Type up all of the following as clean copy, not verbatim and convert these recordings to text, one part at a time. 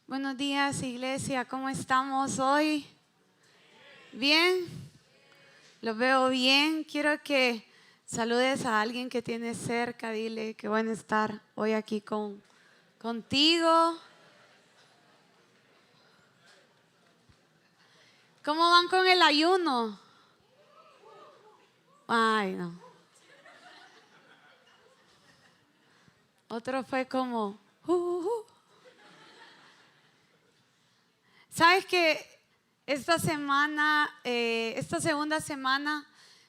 Buenos días, iglesia, ¿cómo estamos hoy? ¿Bien? Los veo bien. Quiero que saludes a alguien que tienes cerca. Dile que bueno estar hoy aquí contigo. ¿Cómo van con el ayuno? Ay, no. Otro fue como... ¿Sabes que esta semana, esta segunda semana,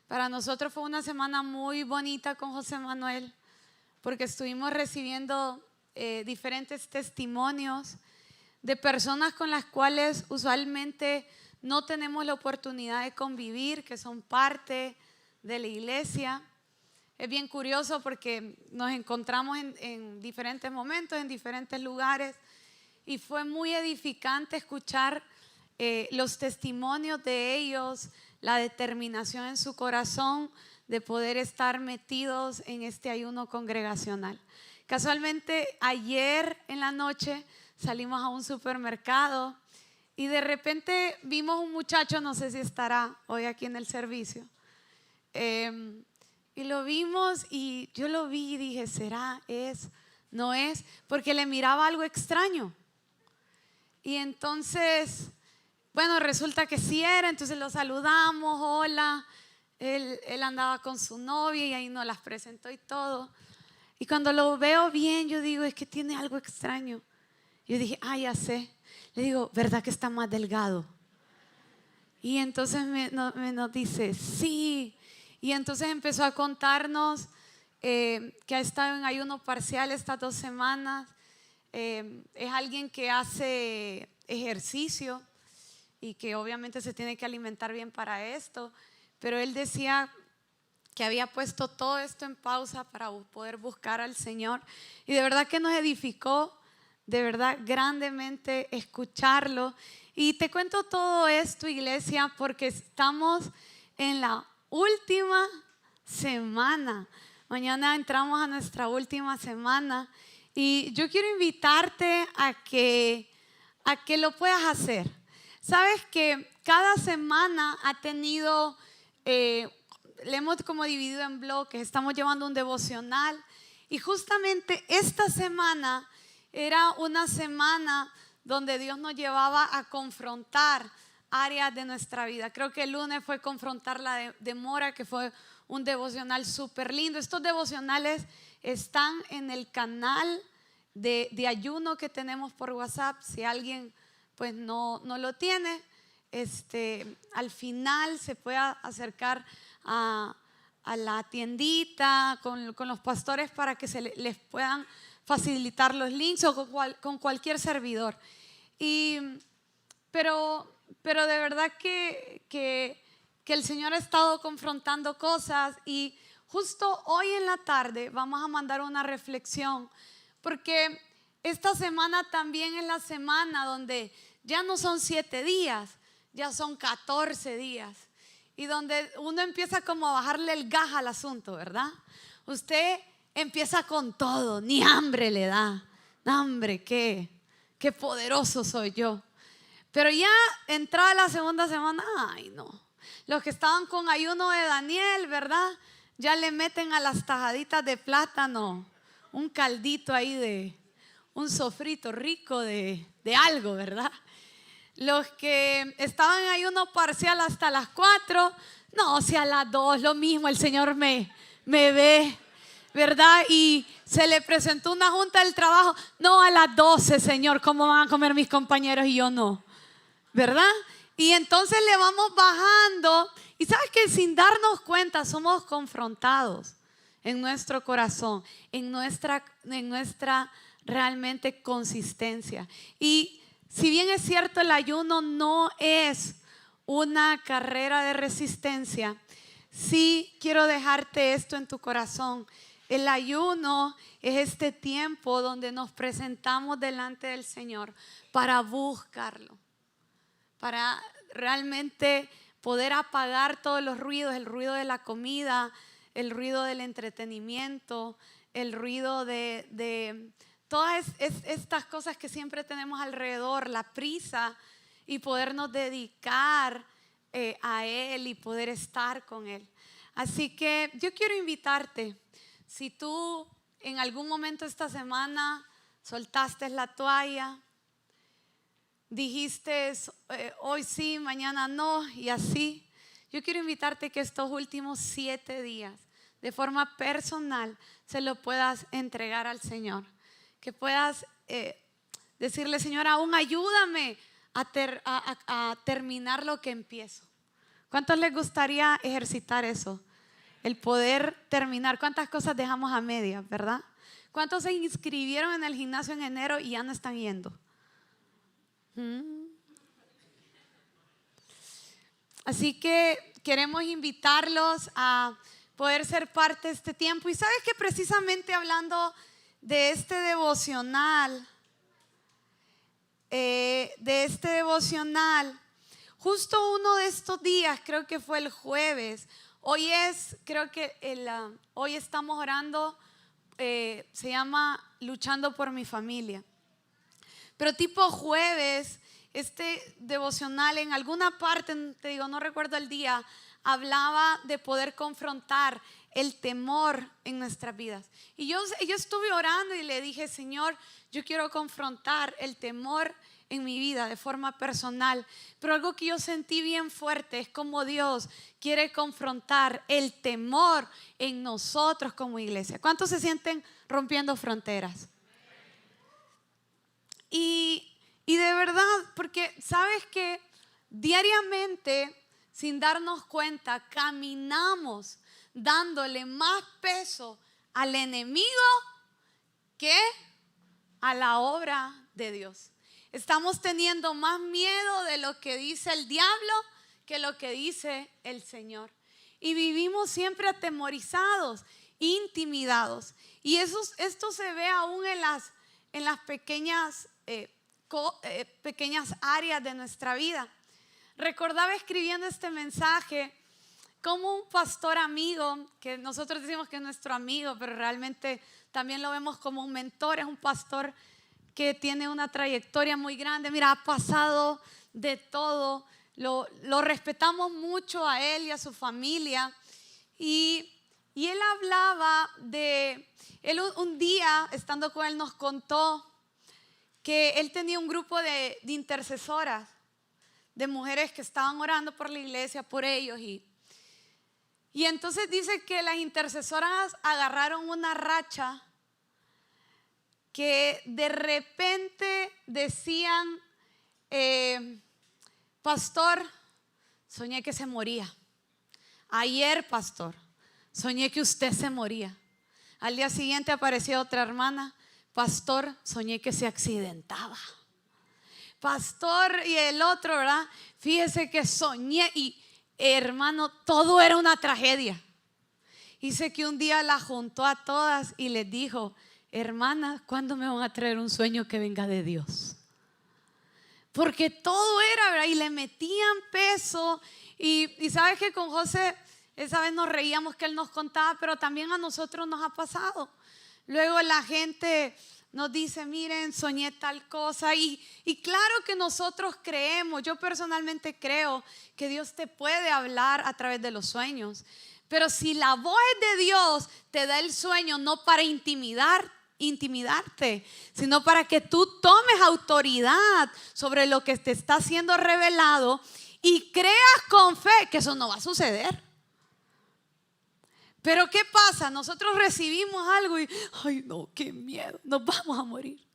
para nosotros fue una semana muy bonita con José Manuel, porque estuvimos recibiendo diferentes testimonios de personas con las cuales usualmente no tenemos la oportunidad de convivir, que son parte de la iglesia. Es bien curioso porque nos encontramos en diferentes momentos, en diferentes lugares, y fue muy edificante escuchar los testimonios de ellos, la determinación en su corazón de poder estar metidos en este ayuno congregacional. Casualmente ayer en la noche salimos a un supermercado y de repente vimos un muchacho, no sé si estará hoy aquí en el servicio, y lo vimos y yo lo vi y dije, ¿será? ¿Es? ¿No es? Porque le miraba algo extraño. Y entonces, bueno, resulta que sí era, entonces lo saludamos, hola. Él andaba con su novia y ahí nos las presentó y todo. Y cuando lo veo bien, yo digo, es que tiene algo extraño. Yo dije, ya sé. Le digo, ¿verdad que está más delgado? Y entonces nos dice, sí. Y entonces empezó a contarnos que ha estado en ayuno parcial estas 2 semanas. Es alguien que hace ejercicio y que obviamente se tiene que alimentar bien para esto, pero él decía que había puesto todo esto en pausa para poder buscar al Señor, y de verdad que nos edificó, de verdad grandemente escucharlo. Y te cuento todo esto, iglesia, porque estamos en la última semana. Mañana entramos a nuestra última semana. Y yo quiero invitarte a que lo puedas hacer. Sabes que cada semana ha tenido, le hemos como dividido en bloques, estamos llevando un devocional. Y justamente esta semana era una semana donde Dios nos llevaba a confrontar áreas de nuestra vida. Creo que el lunes fue confrontar la demora, que fue un devocional súper lindo. Estos devocionales están en el canal de ayuno que tenemos por WhatsApp. Si alguien pues no lo tiene, al final se puede acercar a la tiendita con los pastores para que les puedan facilitar los links, o con cualquier servidor. Pero de verdad que el Señor ha estado confrontando cosas, y justo hoy en la tarde vamos a mandar una reflexión, porque esta semana también es la semana donde ya no son 7 días, ya son 14 días, y donde uno empieza como a bajarle el gas al asunto, ¿verdad? Usted empieza con todo, ni hambre le da. Hambre, qué poderoso soy yo. Pero ya entrada la segunda semana, ay no. Los que estaban con ayuno de Daniel, ¿verdad? Ya le meten a las tajaditas de plátano un caldito ahí de un sofrito rico de algo, ¿verdad? Los que estaban en ayuno parcial hasta las 4, no, si a las 2 lo mismo, el Señor me ve, ¿verdad? Y se le presentó una junta del trabajo, no, a las 12, Señor, ¿cómo van a comer mis compañeros y yo no? ¿Verdad? Y entonces le vamos bajando, y sabes que sin darnos cuenta somos confrontados en nuestro corazón, en nuestra realmente consistencia. Y si bien es cierto, el ayuno no es una carrera de resistencia, sí quiero dejarte esto en tu corazón. El ayuno es este tiempo donde nos presentamos delante del Señor para buscarlo, para realmente poder apagar todos los ruidos, el ruido de la comida, el ruido del entretenimiento, el ruido de todas estas cosas que siempre tenemos alrededor, la prisa y podernos dedicar a Él y poder estar con Él. Así que yo quiero invitarte, si tú en algún momento esta semana soltaste la toalla, dijiste hoy sí, mañana no y así, yo quiero invitarte que estos últimos 7 días de forma personal se lo puedas entregar al Señor, que puedas decirle: Señor, aún ayúdame a terminar lo que empiezo. ¿Cuántos les gustaría ejercitar eso? El poder terminar. ¿Cuántas cosas dejamos a medias, verdad? ¿Cuántos se inscribieron en el gimnasio en enero y ya no están yendo? Así que queremos invitarlos a poder ser parte de este tiempo. Y sabes que precisamente hablando de este devocional, justo uno de estos días, creo que fue el jueves, hoy estamos orando, se llama Luchando por mi familia. Pero tipo jueves, este devocional en alguna parte, te digo, no recuerdo el día, hablaba de poder confrontar el temor en nuestras vidas. Y yo estuve orando y le dije: Señor, yo quiero confrontar el temor en mi vida de forma personal. Pero algo que yo sentí bien fuerte es como Dios quiere confrontar el temor en nosotros como iglesia. ¿Cuántos se sienten rompiendo fronteras? Y de verdad, porque sabes que diariamente, sin darnos cuenta, caminamos dándole más peso al enemigo que a la obra de Dios. Estamos teniendo más miedo de lo que dice el diablo que lo que dice el Señor. Y vivimos siempre atemorizados, intimidados. Y esto se ve aún en las pequeñas áreas de nuestra vida. Recordaba escribiendo este mensaje como un pastor amigo, que nosotros decimos que es nuestro amigo, pero realmente también lo vemos como un mentor. Es un pastor que tiene una trayectoria muy grande. Mira, ha pasado de todo. Lo respetamos mucho a él y a su familia. Y él hablaba él un día, estando con él, nos contó que él tenía un grupo de intercesoras, de mujeres que estaban orando por la iglesia, por ellos. Y entonces dice que las intercesoras agarraron una racha que de repente decían: pastor, soñé que se moría. Ayer, pastor, soñé que usted se moría. Al día siguiente apareció otra hermana: pastor, soñé que se accidentaba. Pastor, y el otro, ¿verdad? Fíjese que soñé y, hermano, todo era una tragedia. Dice que un día la juntó a todas y les dijo: hermanas, ¿cuándo me van a traer un sueño que venga de Dios? Porque todo era, ¿verdad? Y le metían peso. Y sabes que con José, esa vez nos reíamos que él nos contaba, pero también a nosotros nos ha pasado. Luego la gente nos dice: miren, soñé tal cosa. Y claro que nosotros creemos, yo personalmente creo que Dios te puede hablar a través de los sueños. Pero si la voz es de Dios, te da el sueño no para intimidarte, sino para que tú tomes autoridad sobre lo que te está siendo revelado y creas con fe que eso no va a suceder. Pero ¿qué pasa? Nosotros recibimos algo y ay no, qué miedo, nos vamos a morir.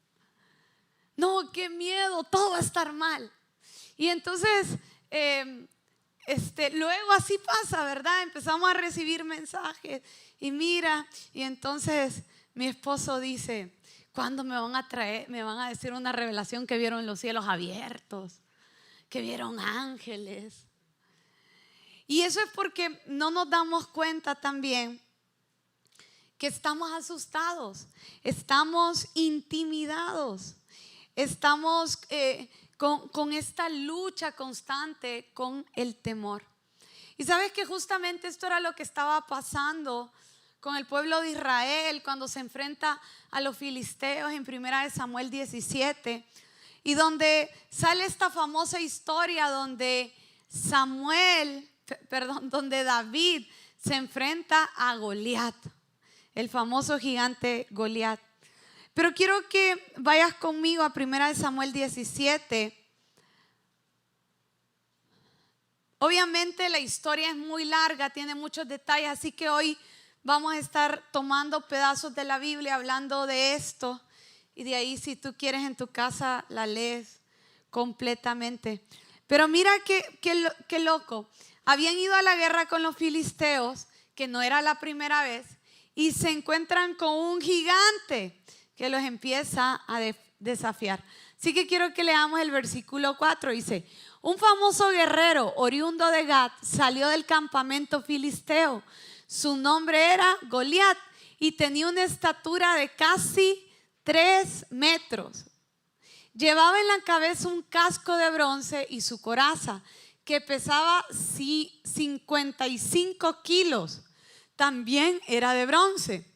No, qué miedo, todo va a estar mal. Y entonces luego así pasa, ¿verdad? Empezamos a recibir mensajes y mira, y entonces mi esposo dice: ¿cuándo me van a traer? Me van a decir una revelación que vieron los cielos abiertos, que vieron ángeles. Y eso es porque no nos damos cuenta también que estamos asustados, estamos intimidados, estamos con esta lucha constante con el temor. Y sabes que justamente esto era lo que estaba pasando con el pueblo de Israel cuando se enfrenta a los filisteos en 1 Samuel 17, y donde sale esta famosa historia donde donde David se enfrenta a Goliat, el famoso gigante Goliat. Pero quiero que vayas conmigo a 1 Samuel 17. Obviamente la historia es muy larga, tiene muchos detalles, así que hoy vamos a estar tomando pedazos de la Biblia hablando de esto. Y de ahí, si tú quieres, en tu casa la lees completamente. Pero mira qué loco. Habían ido a la guerra con los filisteos, que no era la primera vez, y se encuentran con un gigante que los empieza a desafiar. Así que quiero que leamos el versículo 4. Dice: un famoso guerrero oriundo de Gat salió del campamento filisteo. Su nombre era Goliat y tenía una estatura de casi 3 metros. Llevaba en la cabeza un casco de bronce y su coraza, que pesaba 55 kilos, también era de bronce,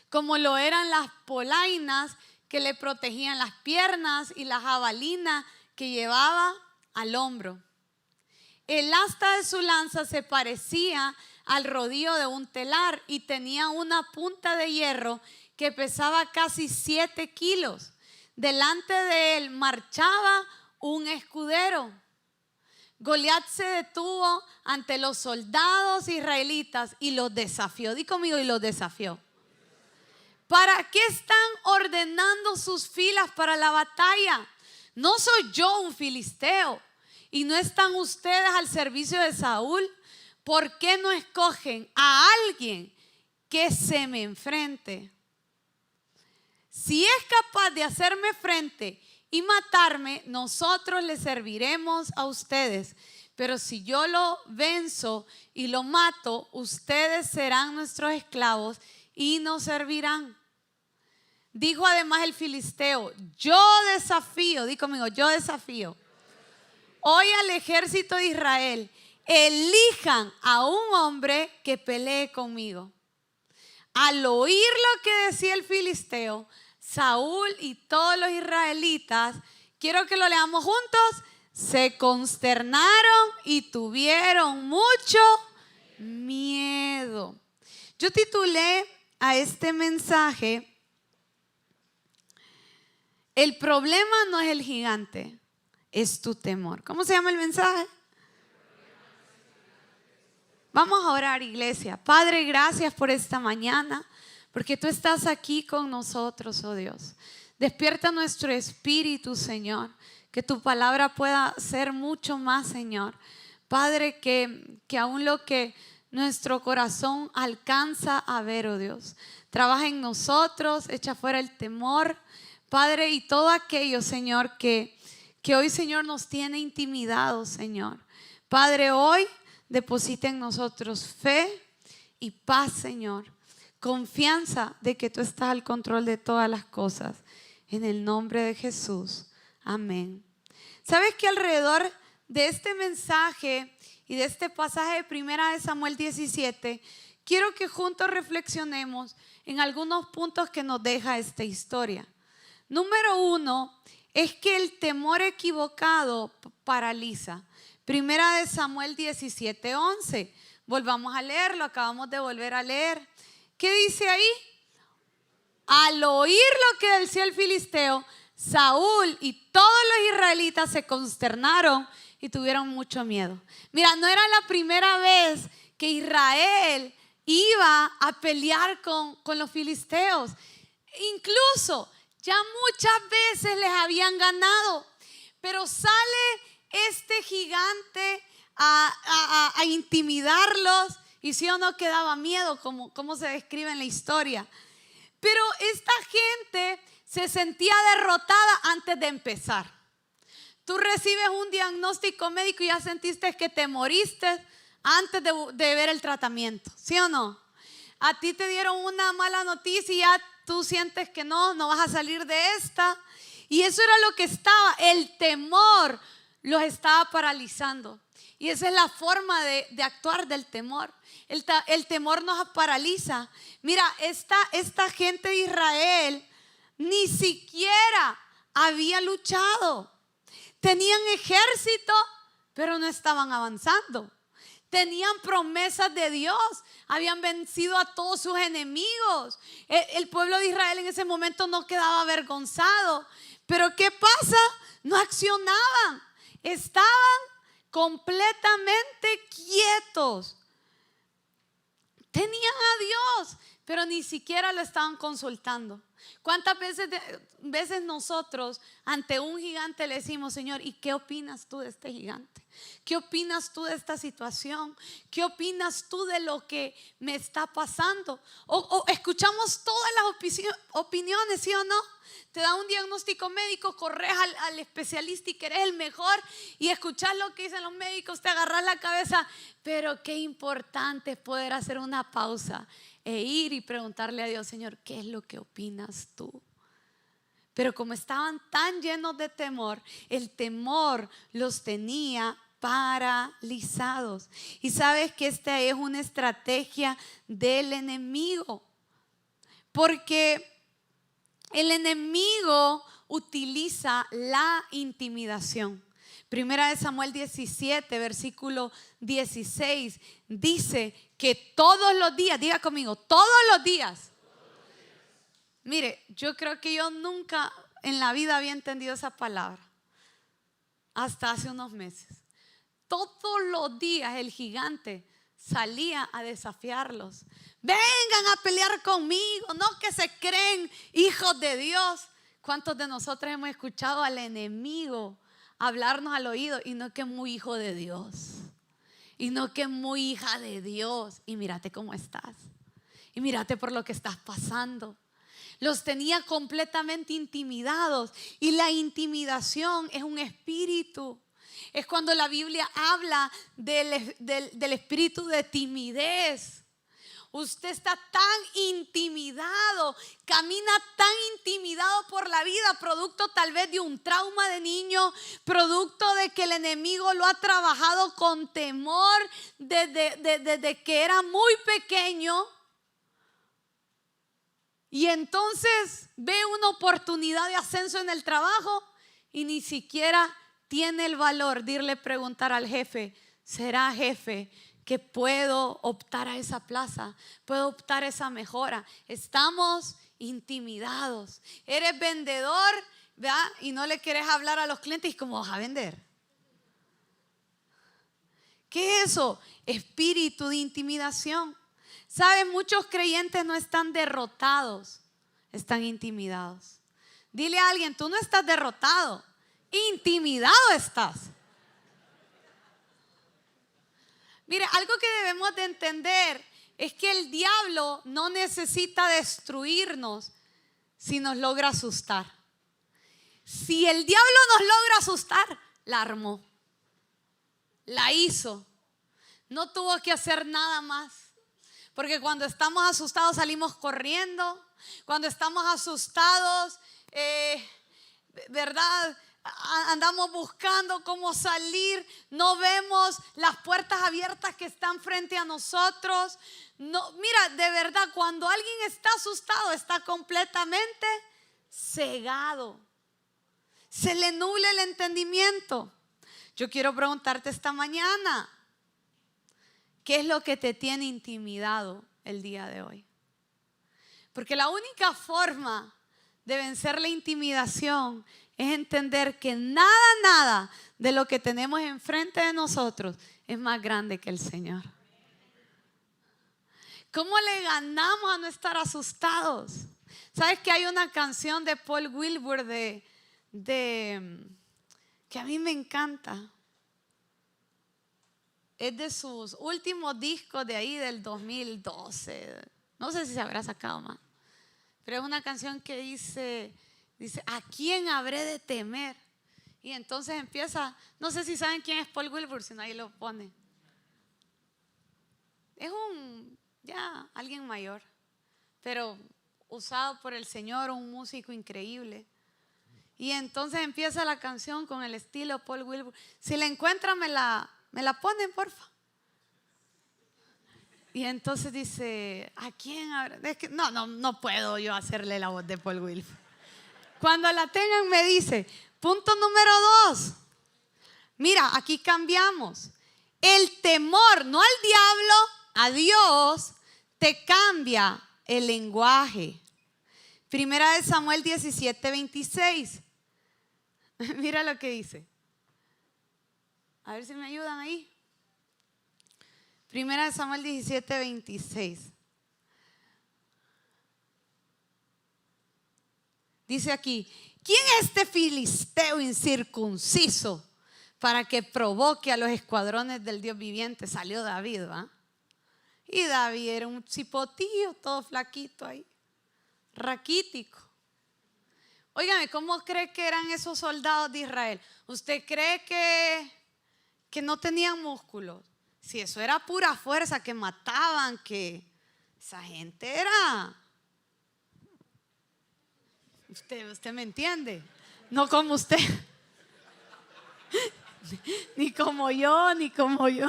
como lo eran las polainas que le protegían las piernas y la jabalina que llevaba al hombro. El asta de su lanza se parecía al rodillo de un telar y tenía una punta de hierro que pesaba casi 7 kilos. Delante de él marchaba un escudero. Goliat se detuvo ante los soldados israelitas y los desafió. Di conmigo: y los desafió. ¿Para qué están ordenando sus filas para la batalla? ¿No soy yo un filisteo? ¿Y no están ustedes al servicio de Saúl? ¿Por qué no escogen a alguien que se me enfrente? Si es capaz de hacerme frente y matarme, nosotros le serviremos a ustedes. Pero si yo lo venzo y lo mato, ustedes serán nuestros esclavos y nos servirán. Dijo además el filisteo: yo desafío, di conmigo, yo desafío hoy al ejército de Israel, elijan a un hombre que pelee conmigo. Al oír lo que decía el filisteo, Saúl y todos los israelitas, quiero que lo leamos juntos, se consternaron y tuvieron mucho miedo. Yo titulé a este mensaje: el problema no es el gigante, es tu temor. ¿Cómo se llama el mensaje? Vamos a orar, iglesia. Padre, gracias por esta mañana, porque tú estás aquí con nosotros, oh Dios. Despierta nuestro espíritu, Señor, que tu palabra pueda ser mucho más, Señor. Padre, que aún lo que nuestro corazón alcanza a ver, oh Dios, trabaja en nosotros, echa fuera el temor, Padre, y todo aquello, Señor, que hoy, Señor, nos tiene intimidados, Señor. Padre, hoy deposita en nosotros fe y paz, Señor. Confianza de que tú estás al control de todas las cosas. En el nombre de Jesús. Amén. ¿Sabes que alrededor de este mensaje y de este pasaje de 1 Samuel 17, quiero que juntos reflexionemos en algunos puntos que nos deja esta historia? Número 1 es que el temor equivocado paraliza. 1 Samuel 17:11. Volvamos a leerlo, acabamos de volver a leer. ¿Qué dice ahí? Al oír lo que decía el filisteo, Saúl y todos los israelitas se consternaron y tuvieron mucho miedo. Mira, no era la primera vez que Israel iba a pelear con los filisteos. Incluso ya muchas veces les habían ganado, pero sale este gigante a intimidarlos, y sí o no que daba miedo, como se describe en la historia. Pero esta gente se sentía derrotada antes de empezar. Tú recibes un diagnóstico médico y ya sentiste que te moriste antes de ver el tratamiento, ¿sí o no? A ti te dieron una mala noticia y ya tú sientes que no vas a salir de esta. Y eso era lo que estaba, el temor los estaba paralizando. Y esa es la forma de actuar del temor. El temor nos paraliza. Mira, esta gente de Israel ni siquiera había luchado. Tenían ejército, pero no estaban avanzando. Tenían promesas de Dios. Habían vencido a todos sus enemigos. El pueblo de Israel en ese momento no quedaba avergonzado. Pero ¿qué pasa? No accionaban. Estaban completamente quietos. Tenían a Dios, pero ni siquiera lo estaban consultando. ¿Cuántas veces nosotros ante un gigante le decimos: Señor, ¿y qué opinas tú de este gigante? ¿Qué opinas tú de esta situación? ¿Qué opinas tú de lo que me está pasando? O escuchamos todas las opiniones, ¿sí o no? Te da un diagnóstico médico, corres al especialista y que eres el mejor, y escuchas lo que dicen los médicos, te agarras la cabeza. Pero qué importante es poder hacer una pausa e ir y preguntarle a Dios: Señor, ¿qué es lo que opinas tú? Pero como estaban tan llenos de temor, el temor los tenía paralizados. Y sabes que esta es una estrategia del enemigo, porque el enemigo utiliza la intimidación. Primera de Samuel 17, versículo 16, dice que todos los días, diga conmigo, todos los días. Mire, yo creo que yo nunca en la vida había entendido esa palabra hasta hace unos meses. Todos los días el gigante salía a desafiarlos. Vengan a pelear conmigo, no que se creen hijos de Dios. ¿Cuántos de nosotros hemos escuchado al enemigo hablarnos al oído? Y no que muy hijo de Dios, y no que muy hija de Dios, y mírate cómo estás, y mírate por lo que estás pasando. Los tenía completamente intimidados. Y la intimidación es un espíritu. Es cuando la Biblia habla del espíritu de timidez. Usted está tan intimidado, camina tan intimidado por la vida, producto tal vez de un trauma de niño, producto de que el enemigo lo ha trabajado con temor desde que era muy pequeño. Y entonces ve una oportunidad de ascenso en el trabajo y ni siquiera tiene el valor de irle a preguntar al jefe: ¿será, jefe, que puedo optar a esa plaza? ¿Puedo optar a esa mejora? Estamos intimidados. Eres vendedor, ¿verdad? Y no le quieres hablar a los clientes. ¿Y cómo vas a vender? ¿Qué es eso? Espíritu de intimidación. ¿Sabes? Muchos creyentes no están derrotados, están intimidados. Dile a alguien: tú no estás derrotado, intimidado estás. Mire, algo que debemos de entender es que el diablo no necesita destruirnos si nos logra asustar. Si el diablo nos logra asustar, la armó, la hizo, no tuvo que hacer nada más. Porque cuando estamos asustados salimos corriendo. Cuando estamos asustados, ¿verdad? Andamos buscando cómo salir. No vemos las puertas abiertas que están frente a nosotros. No, mira, de verdad, cuando alguien está asustado, está completamente cegado. Se le nubla el entendimiento. Yo quiero preguntarte esta mañana: ¿qué es lo que te tiene intimidado el día de hoy? Porque la única forma de vencer la intimidación es entender que nada de lo que tenemos enfrente de nosotros es más grande que el Señor. ¿Cómo le ganamos a no estar asustados? ¿Sabes que hay una canción de Paul Wilbur que a mí me encanta? Es de sus últimos discos de ahí del 2012. No sé si se habrá sacado más. Pero es una canción que dice: ¿a quién habré de temer? Y entonces empieza, no sé si saben quién es Paul Wilbur, si nadie lo pone. Es alguien mayor, pero usado por el Señor, un músico increíble. Y entonces empieza la canción con el estilo Paul Wilbur. Si la encuentran, me la ponen, porfa. Y entonces dice, ¿a quién habrá? Es que no puedo yo hacerle la voz de Paul Wilbur. Cuando la tengan me dice, punto número 2. Mira, aquí cambiamos. El temor, no al diablo, a Dios, te cambia el lenguaje. Primera de Samuel 17:26. Mira lo que dice. A ver si me ayudan ahí. Primera de Samuel 17:26. Dice aquí, ¿quién es este filisteo incircunciso para que provoque a los escuadrones del Dios viviente? Salió David, ¿va? Y David era un cipotillo, todo flaquito ahí, raquítico. Óigame, ¿cómo cree que eran esos soldados de Israel? ¿Usted cree que no tenían músculos? Si eso era pura fuerza, que mataban, que esa gente era... Usted me entiende. No como usted. Ni como yo, ni como yo.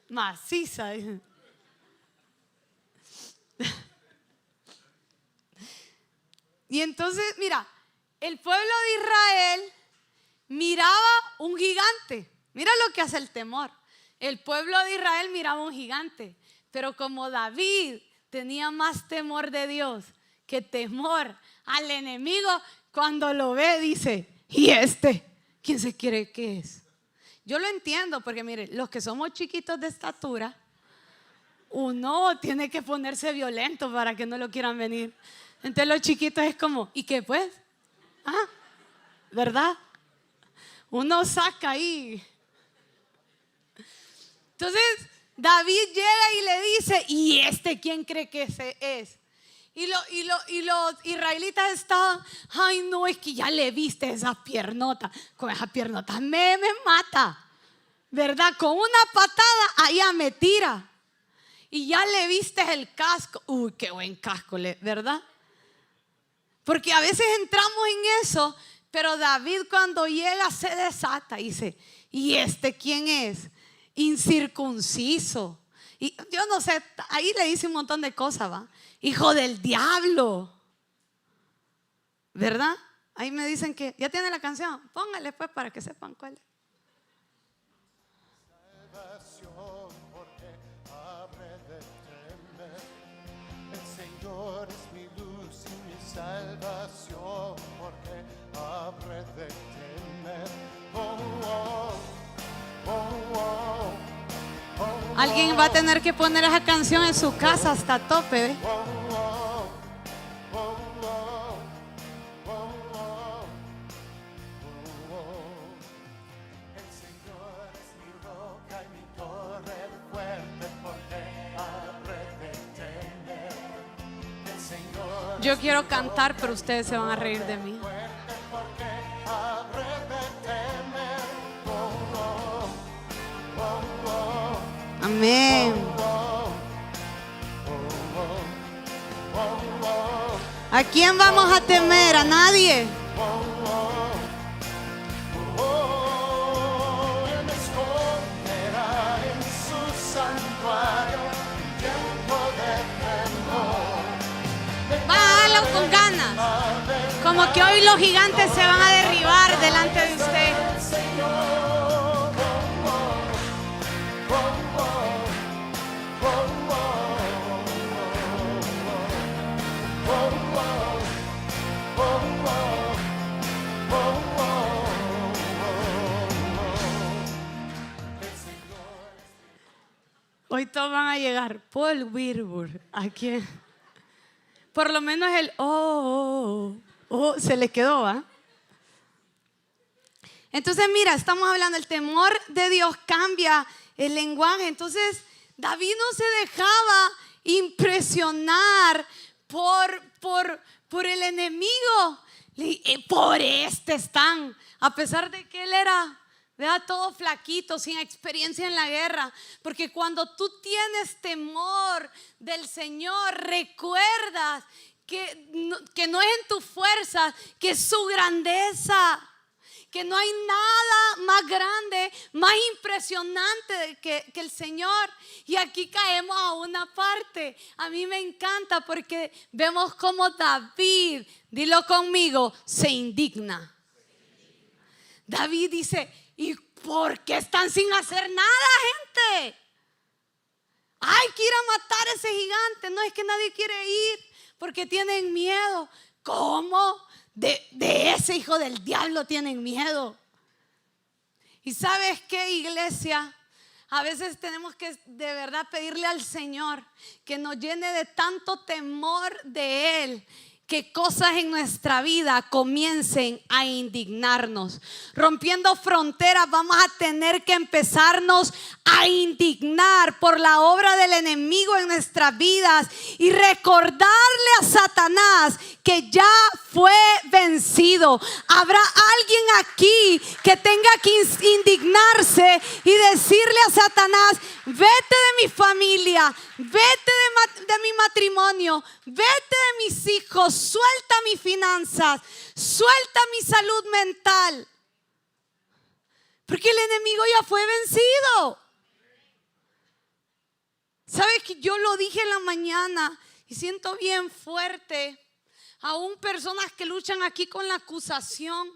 Maciza. Y entonces, mira, el pueblo de Israel miraba un gigante. Mira lo que hace el temor. El pueblo de Israel miraba un gigante. Pero como David tenía más temor de Dios que temor al enemigo, cuando lo ve dice, ¿y este? ¿Quién se cree que es? Yo lo entiendo porque mire, los que somos chiquitos de estatura, uno tiene que ponerse violento para que no lo quieran venir. Entonces los chiquitos es como, ¿y qué pues? ¿Ah? ¿Verdad? Uno saca ahí. Entonces David llega y le dice, ¿y este quién cree que ese es? Y los israelitas estaban, ay no, es que ya le viste esas piernotas. Con esas piernotas me mata, ¿verdad? Con una patada allá me tira. Y ya le viste el casco. Uy, qué buen casco, ¿verdad? Porque a veces entramos en eso, pero David cuando llega se desata y dice, ¿y este quién es? Incircunciso. Y yo no sé, ahí le dice un montón de cosas, ¿va? Hijo del diablo, ¿verdad? Ahí me dicen que ya tiene la canción. Póngale pues para que sepan cuál es. Salvación, porque habré de temer. El Señor es mi luz y mi salvación, porque habré de temer. Oh, oh, oh, oh, oh. Alguien va a tener que poner esa canción en su casa hasta tope, ¿eh? El Señor es mi roca y mi torre fuerte, porque habré de temer. El Señor Yo quiero cantar, pero ustedes se van a reír de mí. fuerte, porque habré de temer. Oh, oh, oh, oh. Amén. ¿A quién vamos a temer? ¿A nadie? Él me esconderá en su santuario, tiempo de temor. Bájalo con ganas. Como que hoy los gigantes se van a derribar delante de usted. Hoy todos van a llegar. Paul Wilbur. ¿A quién? Por lo menos el se le quedó, ¿va? Entonces mira, estamos hablando, el temor de Dios cambia el lenguaje. Entonces David no se dejaba impresionar por el enemigo. Por este están, a pesar de que él era, vea, todo flaquito, sin experiencia en la guerra. Porque cuando tú tienes temor del Señor, recuerdas que no es en tu fuerza, que es su grandeza. Que no hay nada más grande, más impresionante que el Señor. Y aquí caemos a una parte. A mí me encanta porque vemos cómo David, dilo conmigo, se indigna. David dice, ¿y por qué están sin hacer nada, gente? Hay que ir a matar a ese gigante. No es que nadie quiere ir porque tienen miedo. ¿Cómo? De ese hijo del diablo tienen miedo. Y ¿sabes qué, iglesia? A veces tenemos que de verdad pedirle al Señor que nos llene de tanto temor de Él, que cosas en nuestra vida comiencen a indignarnos. Rompiendo fronteras, vamos a tener que empezarnos a indignar por la obra del enemigo en nuestras vidas y recordarle a Satanás que ya fue vencido. Habrá alguien aquí que tenga que indignarse y decirle a Satanás: vete de mi familia, vete de mi matrimonio, vete de mis hijos, suelta mis finanzas, suelta mi salud mental. Porque el enemigo ya fue vencido. ¿Sabes que yo lo dije en la mañana y siento bien fuerte? Aún personas que luchan aquí con la acusación.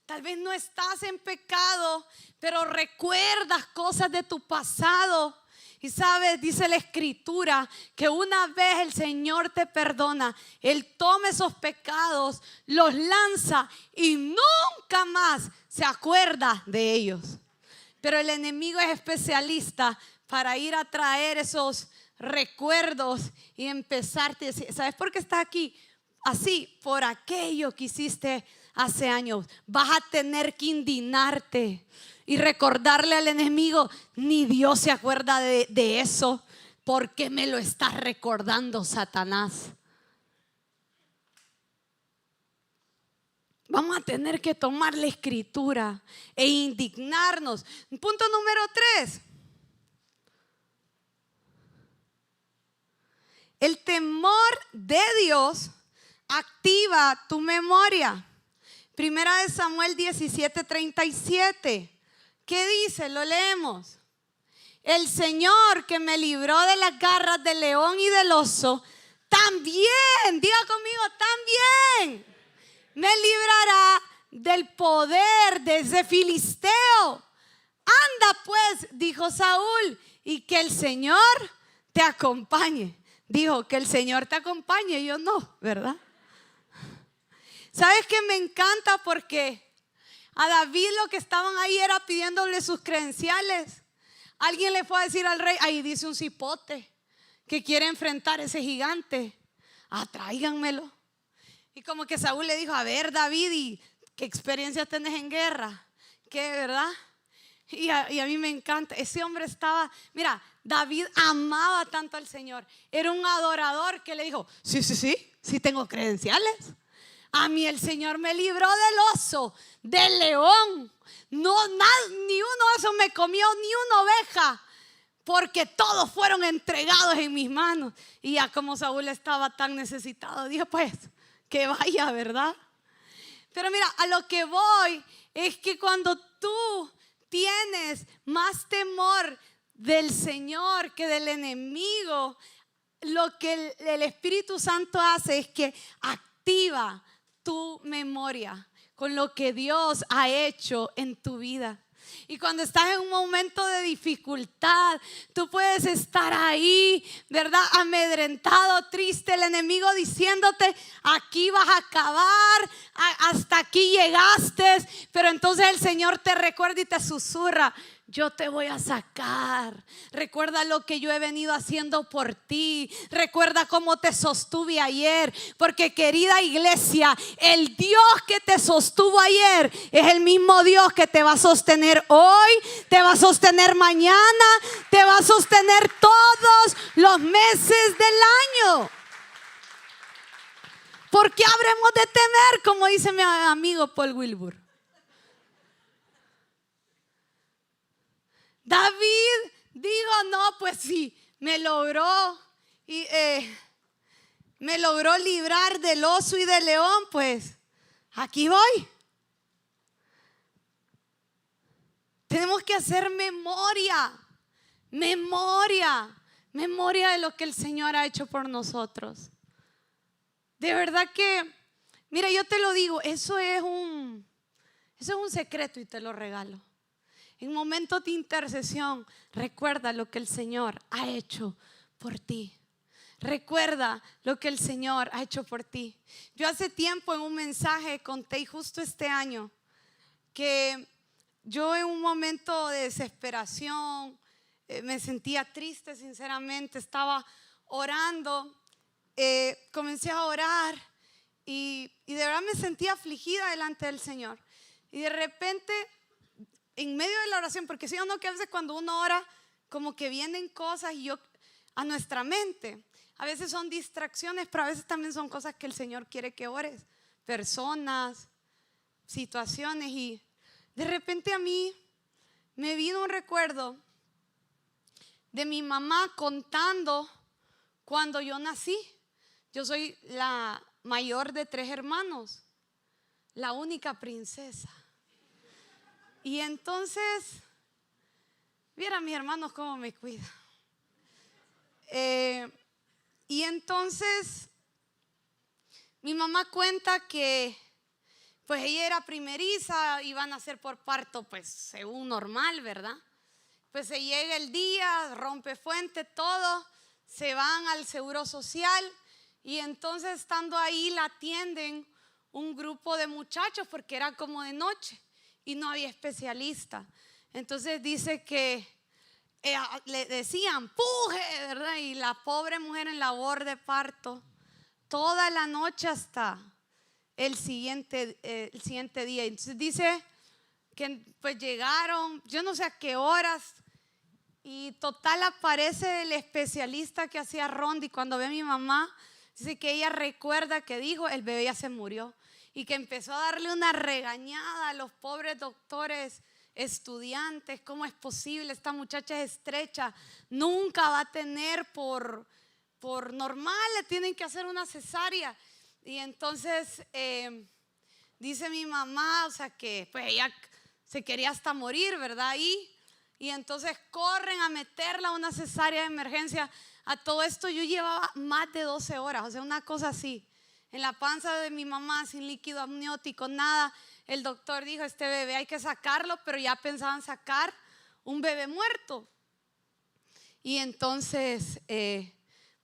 Tal vez no estás en pecado, pero recuerdas cosas de tu pasado. Y sabes, dice la escritura que una vez el Señor te perdona, Él toma esos pecados, los lanza y nunca más se acuerda de ellos. Pero el enemigo es especialista para ir a traer esos recuerdos y empezarte a decir: ¿sabes por qué estás aquí? Así, por aquello que hiciste hace años. Vas a tener que indignarte y recordarle al enemigo: ni Dios se acuerda de eso. ¿Por qué me lo estás recordando, Satanás? Vamos a tener que tomar la escritura e indignarnos. Punto número 3. El temor de Dios activa tu memoria. Primera de Samuel 17:37. ¿Qué dice? Lo leemos. El Señor que me libró de las garras del león y del oso, también, diga conmigo, también me librará del poder de ese filisteo. Anda pues, dijo Saúl, y que el Señor te acompañe. Dijo: que el Señor te acompañe. Yo no, ¿verdad? ¿Sabes qué me encanta? Porque a David lo que estaban ahí era pidiéndole sus credenciales. Alguien le fue a decir al rey: ahí dice un cipote que quiere enfrentar a ese gigante. Tráiganmelo. Y como que Saúl le dijo: a ver, David, ¿y qué experiencia tenés en guerra? ¿Qué, verdad? Y a mí me encanta. Ese hombre estaba, mira, David amaba tanto al Señor. Era un adorador que le dijo: sí tengo credenciales. A mí el Señor me libró del oso, del león. No, ni uno de esos me comió, ni una oveja, porque todos fueron entregados en mis manos. Y ya como Saúl estaba tan necesitado, dijo: pues que vaya, ¿verdad? Pero mira, a lo que voy es que cuando tú tienes más temor del Señor que del enemigo, lo que el Espíritu Santo hace es que activa tu memoria con lo que Dios ha hecho en tu vida. Y cuando estás en un momento de dificultad, tú puedes estar ahí, ¿verdad? Amedrentado, triste, el enemigo diciéndote: aquí vas a acabar, hasta aquí llegaste. Pero entonces el Señor te recuerda y te susurra: yo te voy a sacar. Recuerda lo que yo he venido haciendo por ti. Recuerda cómo te sostuve ayer. Porque, querida iglesia, el Dios que te sostuvo ayer es el mismo Dios que te va a sostener hoy, te va a sostener mañana, te va a sostener todos los meses del año. ¿Por qué habremos de temer? Como dice mi amigo Paul Wilbur. David dijo: no, pues sí, me logró me logró librar del oso y del león, pues aquí voy. Tenemos que hacer memoria de lo que el Señor ha hecho por nosotros. De verdad que, mira, yo te lo digo, eso es un secreto y te lo regalo. En momentos de intercesión, recuerda lo que el Señor ha hecho por ti. Recuerda lo que el Señor ha hecho por ti. Yo hace tiempo en un mensaje conté, y justo este año, que yo en un momento de desesperación, me sentía triste sinceramente, estaba orando, comencé a orar y de verdad me sentía afligida delante del Señor. Y de repente, en medio de la oración, porque sí o no, que a veces cuando uno ora, como que vienen cosas a nuestra mente. A veces son distracciones, pero a veces también son cosas que el Señor quiere que ores. Personas, situaciones. Y de repente a mí me vino un recuerdo de mi mamá contando cuando yo nací. Yo soy la mayor de 3 hermanos, la única princesa. Y entonces, viera a mis hermanos cómo me cuidan. Y entonces, mi mamá cuenta que pues ella era primeriza, iban a nacer por parto, pues según normal, ¿verdad? Pues se llega el día, rompe fuente, todo, se van al seguro social y entonces estando ahí la atienden un grupo de muchachos porque era como de noche y no había especialista. Entonces dice que le decían puje, ¿verdad? Y la pobre mujer en labor de parto toda la noche hasta el siguiente día. Entonces dice que pues llegaron, yo no sé a qué horas, y total aparece el especialista que hacía ronda y cuando ve a mi mamá, dice que ella recuerda que dijo, el bebé ya se murió, y que empezó a darle una regañada a los pobres doctores estudiantes. ¿Cómo es posible? Esta muchacha es estrecha, nunca va a tener por normal, le tienen que hacer una cesárea. Y entonces dice mi mamá, o sea que pues ella se quería hasta morir, ¿verdad? Y entonces corren a meterla a una cesárea de emergencia. A todo esto yo llevaba más de 12 horas, o sea, una cosa así, en la panza de mi mamá, sin líquido amniótico, nada. El doctor dijo, este bebé hay que sacarlo, pero ya pensaban sacar un bebé muerto. Y entonces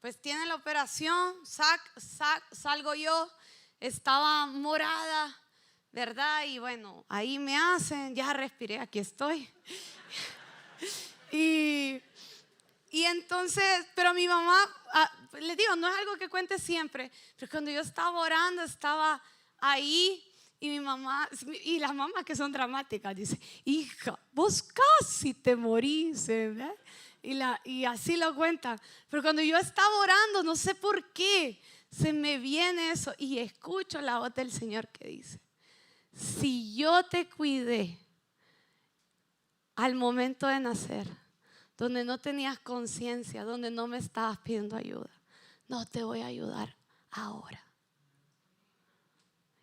pues tiene la operación, salgo yo, estaba morada, ¿verdad? Y bueno, ahí me hacen, ya respiré, aquí estoy. Y entonces, pero mi mamá, le digo, no es algo que cuente siempre, pero cuando yo estaba orando, estaba ahí y mi mamá, y las mamás que son dramáticas, dice, hija, vos casi te morís, ¿verdad? Y así lo cuentan. Pero cuando yo estaba orando, no sé por qué, se me viene eso y escucho la voz del Señor que dice, si yo te cuidé al momento de nacer, donde no tenías conciencia, donde no me estabas pidiendo ayuda, no te voy a ayudar ahora.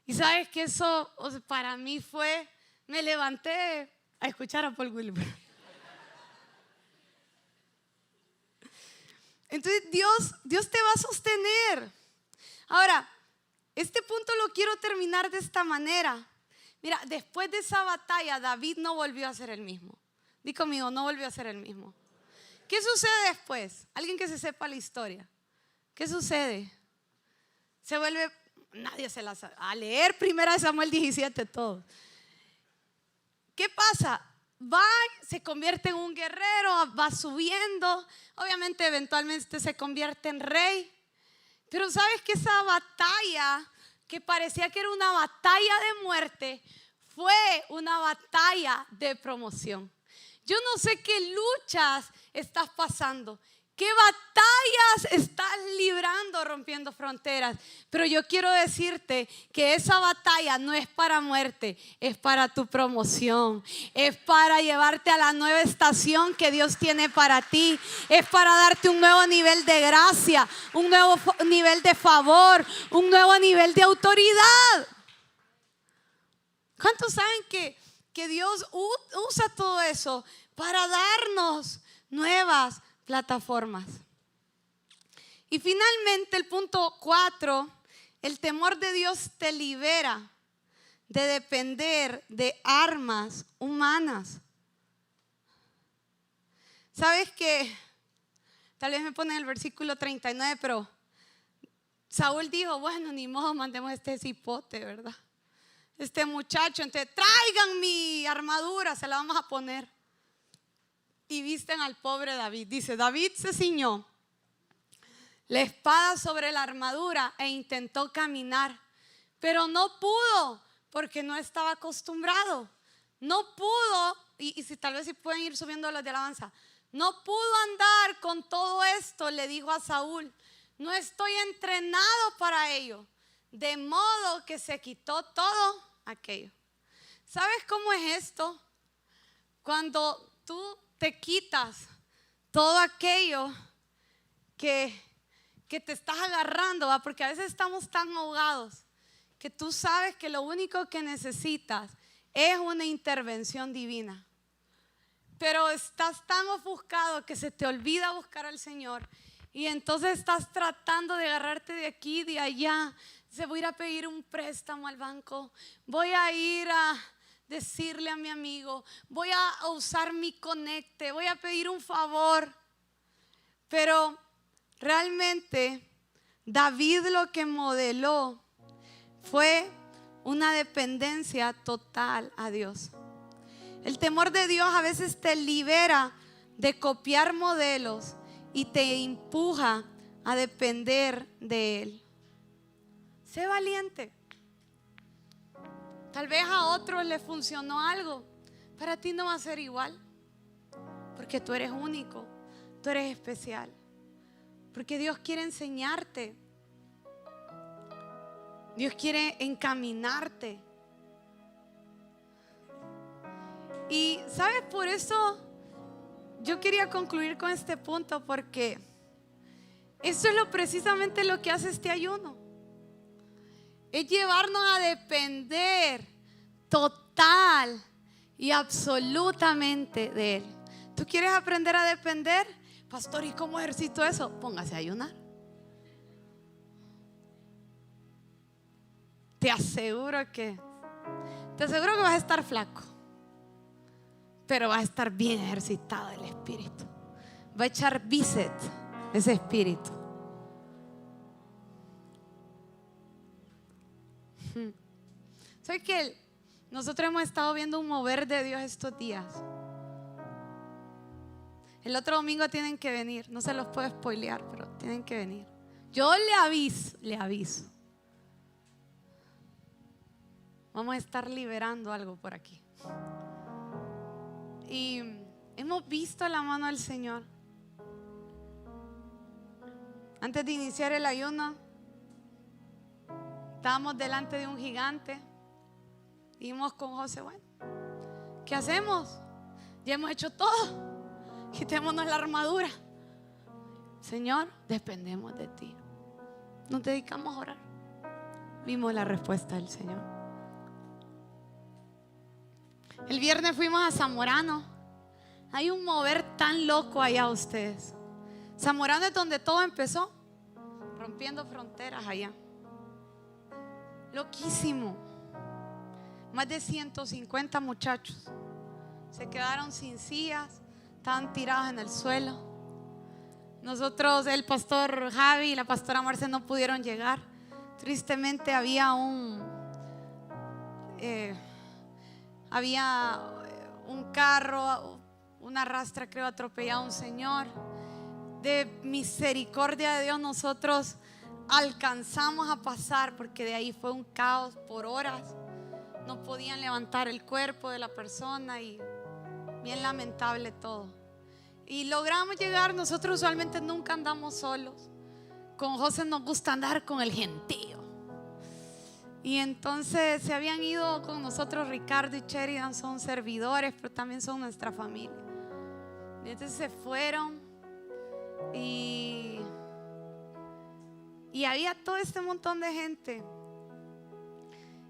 Y sabes que eso, o sea, para mí fue, me levanté a escuchar a Paul Wilbur. Entonces Dios te va a sostener. Ahora, este punto lo quiero terminar de esta manera. Mira, después de esa batalla, David no volvió a ser el mismo. Di conmigo, no volvió a ser el mismo. ¿Qué sucede después? Alguien que se sepa la historia. ¿Qué sucede? Se vuelve, nadie se la sabe. A leer 1 Samuel 17 todo. ¿Qué pasa? Va, se convierte en un guerrero, va subiendo. Obviamente eventualmente se convierte en rey. Pero sabes que esa batalla, que parecía que era una batalla de muerte, fue una batalla de promoción. Yo no sé qué luchas estás pasando, ¿Qué batallas estás librando rompiendo fronteras? Pero yo quiero decirte que esa batalla no es para muerte, es para tu promoción, es para llevarte a la nueva estación que Dios tiene para ti, es para darte un nuevo nivel de gracia, un nuevo nivel de favor, un nuevo nivel de autoridad. ¿Cuántos saben que Dios usa todo eso para darnos nuevas plataformas? Y finalmente el punto 4, el temor de Dios te libera de depender de armas humanas. ¿Sabes qué? Tal vez me ponen el versículo 39, pero Saúl dijo, bueno, ni modo, mandemos este cipote, ¿verdad? Este muchacho, entonces traigan mi armadura, se la vamos a poner. Y visten al pobre David. Dice, David se ciñó la espada sobre la armadura e intentó caminar, pero no pudo porque no estaba acostumbrado. No pudo, y si tal vez si pueden ir subiendo los de alabanza, no pudo andar con todo esto, le dijo a Saúl. No estoy entrenado para ello. De modo que se quitó todo aquello. ¿Sabes cómo es esto? Cuando tú te quitas todo aquello que te estás agarrando, ¿va? Porque a veces estamos tan ahogados que tú sabes que lo único que necesitas es una intervención divina. Pero estás tan ofuscado que se te olvida buscar al Señor. Y entonces estás tratando de agarrarte de aquí, de allá. Voy a ir a pedir un préstamo al banco. Voy a ir a decirle a mi amigo. Voy a usar mi conecte. Voy a pedir un favor. Pero realmente David lo que modeló fue una dependencia total a Dios. El temor de Dios a veces te libera de copiar modelos y te empuja a depender de Él. Sé valiente. Tal vez a otros les funcionó algo, para ti no va a ser igual, porque tú eres único, tú eres especial, porque Dios quiere enseñarte, Dios quiere encaminarte. Y sabes, por eso yo quería concluir con este punto, porque eso es precisamente lo que hace este ayuno. Es llevarnos a depender total y absolutamente de Él. ¿Tú quieres aprender a depender? Pastor, ¿y cómo ejercito eso? Póngase a ayunar. Te aseguro que vas a estar flaco, pero vas a estar bien ejercitado el espíritu. Va a echar bíceps ese espíritu. ¿Sabes qué? Nosotros hemos estado viendo un mover de Dios estos días. El otro domingo tienen que venir. No se los puedo spoilear, pero tienen que venir. Yo le aviso. Vamos a estar liberando algo por aquí. Y hemos visto la mano del Señor. Antes de iniciar el ayuno, estábamos delante de un gigante. Dijimos con José, bueno, ¿qué hacemos? Ya hemos hecho todo. Quitémonos la armadura. Señor, dependemos de ti. Nos dedicamos a orar. Vimos la respuesta del Señor. El viernes fuimos a Zamorano. Hay un mover tan loco allá, ustedes. Zamorano es donde todo empezó, rompiendo fronteras allá. Loquísimo. Más de 150 muchachos se quedaron sin sillas, estaban tirados en el suelo. Nosotros, el pastor Javi y la pastora Marce no pudieron llegar. Tristemente había un carro, una rastra, creo, atropellado a un señor. De misericordia de Dios nosotros alcanzamos a pasar, porque de ahí fue un caos por horas. No podían levantar el cuerpo de la persona y bien lamentable todo. Y logramos llegar. Nosotros usualmente nunca andamos solos. Con José nos gusta andar con el gentío. Y entonces se habían ido con nosotros Ricardo y Sheridan, son servidores, pero también son nuestra familia. Y entonces se fueron y había todo este montón de gente.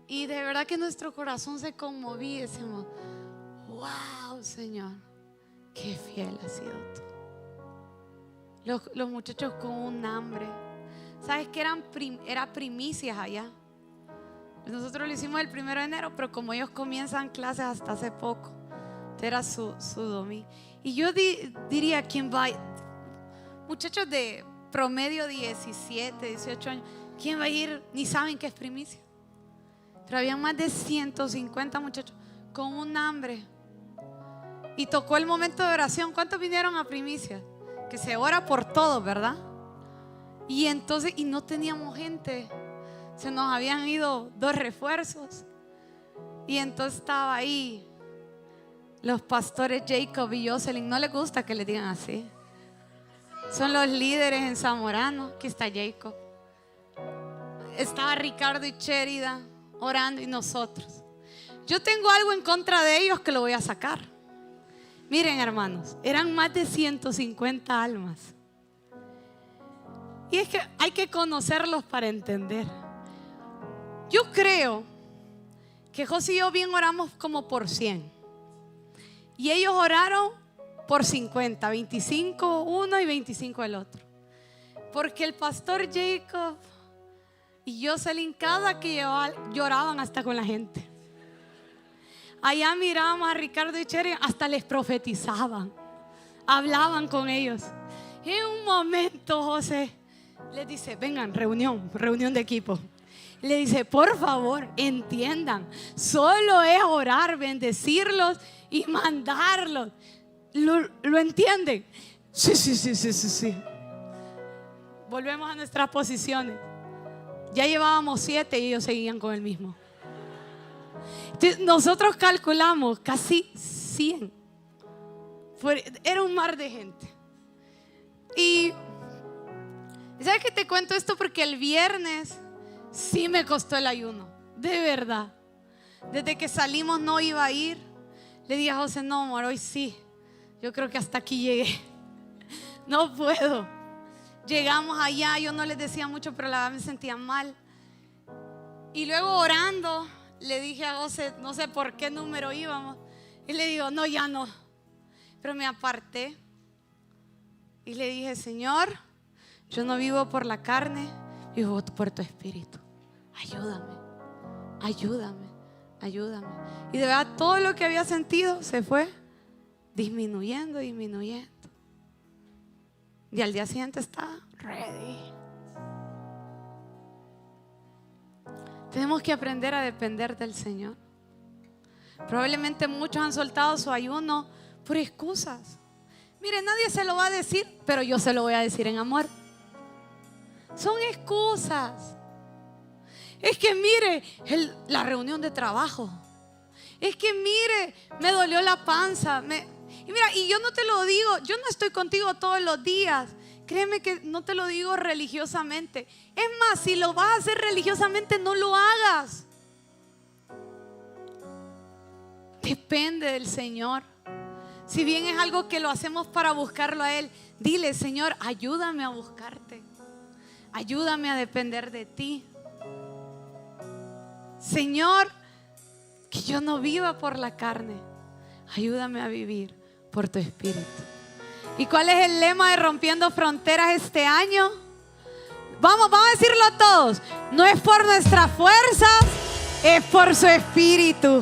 Y de verdad que nuestro corazón se conmovía. Decimos: wow, Señor, qué fiel has sido tú. Los muchachos con un hambre. ¿Sabes qué era primicias allá? Nosotros lo hicimos el 1 de enero, pero como ellos comienzan clases hasta hace poco, era su domingo. Y yo diría, ¿quién va? Muchachos de promedio 17, 18 años, ¿quién va a ir? Ni saben qué es primicia. Pero había más de 150 muchachos con un hambre. Y tocó el momento de oración. ¿Cuántos vinieron a primicia? Que se ora por todos, ¿verdad? Y entonces, y no teníamos gente. Se nos habían ido 2 refuerzos. Y entonces estaba ahí los pastores Jacob y Jocelyn. No les gusta que les digan así. Son los líderes en Zamorano. Aquí está Jacob. Estaba Ricardo y Sheridan orando y nosotros. Yo tengo algo en contra de ellos que lo voy a sacar. Miren, hermanos, eran más de 150 almas. Y es que hay que conocerlos para entender. Yo creo que José y yo bien oramos como por 100. Y ellos oraron por 50, 25 uno y 25 el otro. Porque el pastor Jacob y Jocelyn, cada que llevaban, lloraban hasta con la gente. Allá mirábamos a Ricardo y Cherry, hasta les profetizaban, hablaban con ellos. Y en un momento José les dice: vengan, reunión de equipo. Le dice: por favor, entiendan, solo es orar, bendecirlos y mandarlos. ¿Lo entienden? Sí. Volvemos a nuestras posiciones. Ya llevábamos 7 y ellos seguían con el mismo. Entonces, nosotros calculamos casi 100. Era un mar de gente. Y ¿sabes qué te cuento esto? Porque el viernes sí me costó el ayuno, de verdad. Desde que salimos no iba a ir. Le dije a José: no, amor, hoy sí. Yo creo que hasta aquí llegué. No puedo. Llegamos allá, yo no les decía mucho, pero la verdad me sentía mal. Y luego orando, le dije a José, no sé por qué número íbamos. Y le digo: no, ya no. Pero me aparté. Y le dije: Señor, yo no vivo por la carne, vivo por tu espíritu. Ayúdame. Y de verdad todo lo que había sentido se fue disminuyendo. Y al día siguiente estaba ready. Tenemos que aprender a depender del Señor. Probablemente muchos han soltado su ayuno por excusas. Mire, nadie se lo va a decir, pero yo se lo voy a decir en amor. Son excusas. Es que mire, la reunión de trabajo. Es que mire, me dolió la panza. Y mira, y yo no te lo digo, yo no estoy contigo todos los días. Créeme que no te lo digo religiosamente. Es más, si lo vas a hacer religiosamente, no lo hagas. Depende del Señor. Si bien es algo que lo hacemos para buscarlo a Él, dile: Señor, ayúdame a buscarte. Ayúdame a depender de ti. Señor, que yo no viva por la carne. Ayúdame a vivir por tu espíritu. ¿Y cuál es el lema de Rompiendo Fronteras este año? Vamos a decirlo a todos. No es por nuestras fuerzas, es por su espíritu.